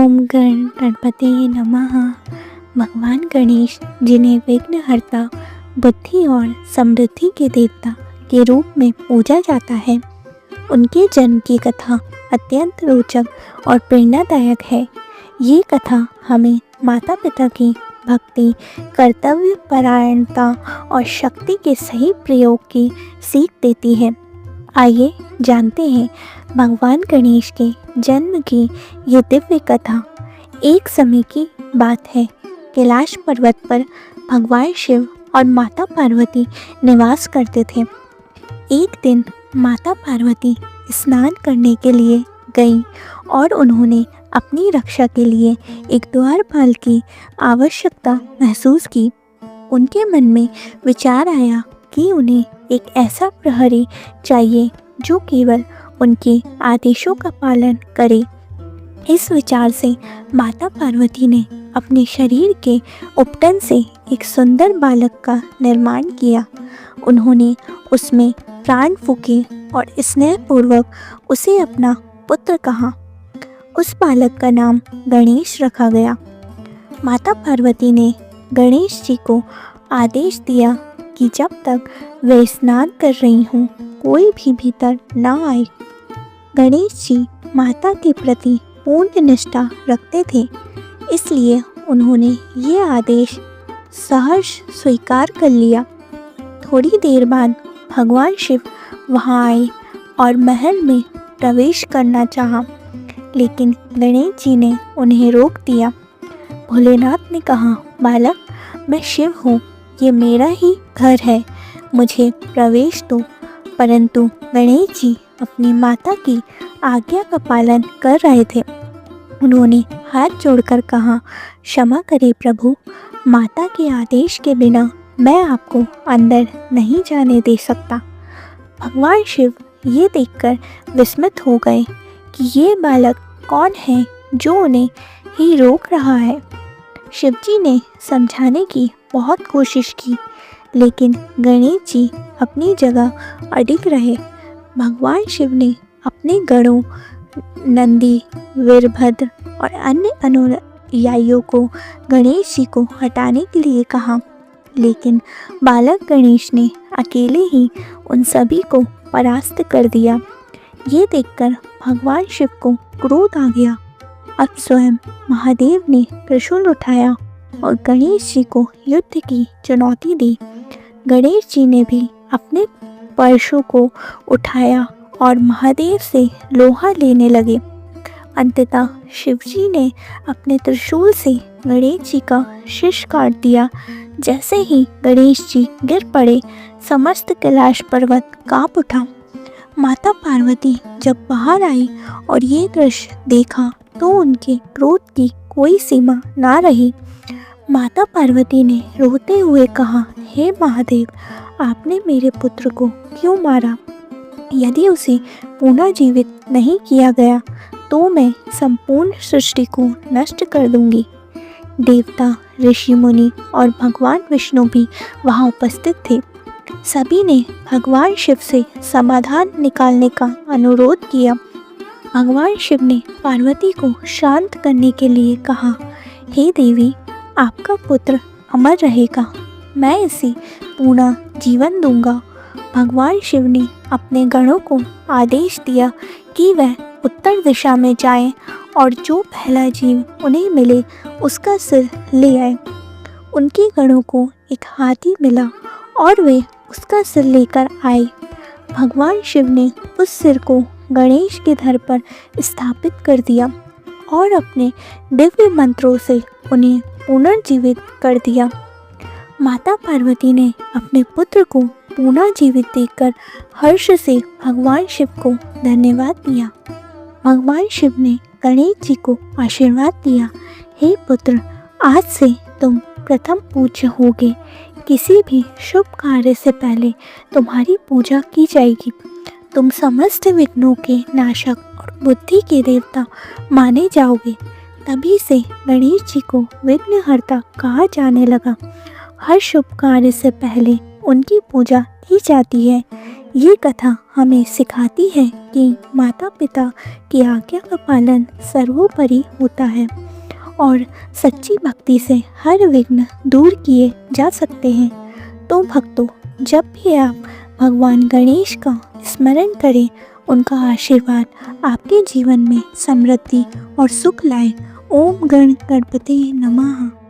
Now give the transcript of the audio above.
ओम गणपते नमः। भगवान गणेश, जिन्हें विघ्नहर्ता, बुद्धि और समृद्धि के देवता के रूप में पूजा जाता है, उनके जन्म की कथा अत्यंत रोचक और प्रेरणादायक है। ये कथा हमें माता पिता की भक्ति, कर्तव्य परायणता और शक्ति के सही प्रयोग की सीख देती है। आइए जानते हैं भगवान गणेश के जन्म की ये दिव्य कथा। एक समय की बात है, कैलाश पर्वत पर भगवान शिव और माता पार्वती निवास करते थे। एक दिन माता पार्वती स्नान करने के लिए गईं और उन्होंने अपनी रक्षा के लिए एक द्वारपाल की आवश्यकता महसूस की। उनके मन में विचार आया कि उन्हें एक ऐसा प्रहरी चाहिए जो केवल उनके आदेशों का पालन करे। इस विचार से माता पार्वती ने अपने शरीर के उपटन से एक सुंदर बालक का निर्माण किया। उन्होंने उसमें प्राण फूके और स्नेहपूर्वक उसे अपना पुत्र कहा। उस बालक का नाम गणेश रखा गया। माता पार्वती ने गणेश जी को आदेश दिया कि जब तक वे स्नान कर रही हूँ, कोई भी भीतर न आए। गणेश जी माता के प्रति पूर्ण निष्ठा रखते थे, इसलिए उन्होंने ये आदेश सहर्ष स्वीकार कर लिया। थोड़ी देर बाद भगवान शिव वहाँ आए और महल में प्रवेश करना चाहा, लेकिन गणेश जी ने उन्हें रोक दिया। भोलेनाथ ने कहा, बालक, मैं शिव हूँ, ये मेरा ही घर है, मुझे प्रवेश दो। परंतु गणेश जी अपनी माता की आज्ञा का पालन कर रहे थे। उन्होंने हाथ जोड़कर कहा, क्षमा करें प्रभु, माता के आदेश के बिना मैं आपको अंदर नहीं जाने दे सकता। भगवान शिव ये देखकर विस्मित हो गए कि ये बालक कौन है जो उन्हें ही रोक रहा है। शिवजी ने समझाने की बहुत कोशिश की, लेकिन गणेश जी अपनी जगह अडिग रहे। भगवान शिव ने अपने गणों नंदी, वीरभद्र और अन्य अनुयायियों को गणेश जी को हटाने के लिए कहा, लेकिन बालक गणेश ने अकेले ही उन सभी को परास्त कर दिया। ये देखकर भगवान शिव को क्रोध आ गया। अब स्वयं महादेव ने त्रिशूल उठाया और गणेश जी को युद्ध की चुनौती दी। गणेश जी ने भी अपने परशु को उठाया और महादेव से लोहा लेने लगे। अंततः शिवजी ने अपने त्रिशूल से गणेश जी का शीश काट दिया। जैसे ही गणेश जी गिर पड़े, समस्त कैलाश पर्वत कांप उठा। माता पार्वती जब बाहर आई और ये दृश्य देखा तो उनके क्रोध की कोई सीमा ना रही। माता पार्वती ने रोते हुए कहा, हे महादेव, आपने मेरे पुत्र को क्यों मारा? यदि उसे पुनः जीवित नहीं किया गया तो मैं संपूर्ण सृष्टि को नष्ट कर दूंगी। देवता, ऋषि मुनि और भगवान विष्णु भी वहाँ उपस्थित थे। सभी ने भगवान शिव से समाधान निकालने का अनुरोध किया। भगवान शिव ने पार्वती को शांत करने के लिए कहा, हे देवी, आपका पुत्र अमर रहेगा, मैं इसे पूर्ण जीवन दूंगा। भगवान शिव ने अपने गणों को आदेश दिया कि वह उत्तर दिशा में जाएं और जो पहला जीव उन्हें मिले उसका सिर ले आए। उनके गणों को एक हाथी मिला और वे उसका सिर लेकर आए। भगवान शिव ने उस सिर को गणेश के धड़ पर स्थापित कर दिया और अपने दिव्य मंत्रों से उन्हें पुनर्जीवित कर दिया। माता पार्वती ने अपने पुत्र को पुनः जीवित देखकर हर्ष से भगवान शिव को धन्यवाद दिया। भगवान शिव ने गणेश जी को आशीर्वाद दिया, हे पुत्र, आज से तुम प्रथम पूज्य होगे। किसी भी शुभ कार्य से पहले तुम्हारी पूजा की जाएगी। तुम समस्त विघ्नों के नाशक और बुद्धि के देवता माने जाओगे। तभी से गणेश जी को विघ्नहर्ता कहा जाने लगा। हर शुभ कार्य से पहले उनकी पूजा की जाती है। ये कथा हमें सिखाती है कि माता पिता की आज्ञा का पालन सर्वोपरि होता है और सच्ची भक्ति से हर विघ्न दूर किए जा सकते हैं। तो भक्तों, जब भी आप भगवान गणेश का स्मरण करें, उनका आशीर्वाद आपके जीवन में समृद्धि और सुख लाए। ओम गण गणपति नमः।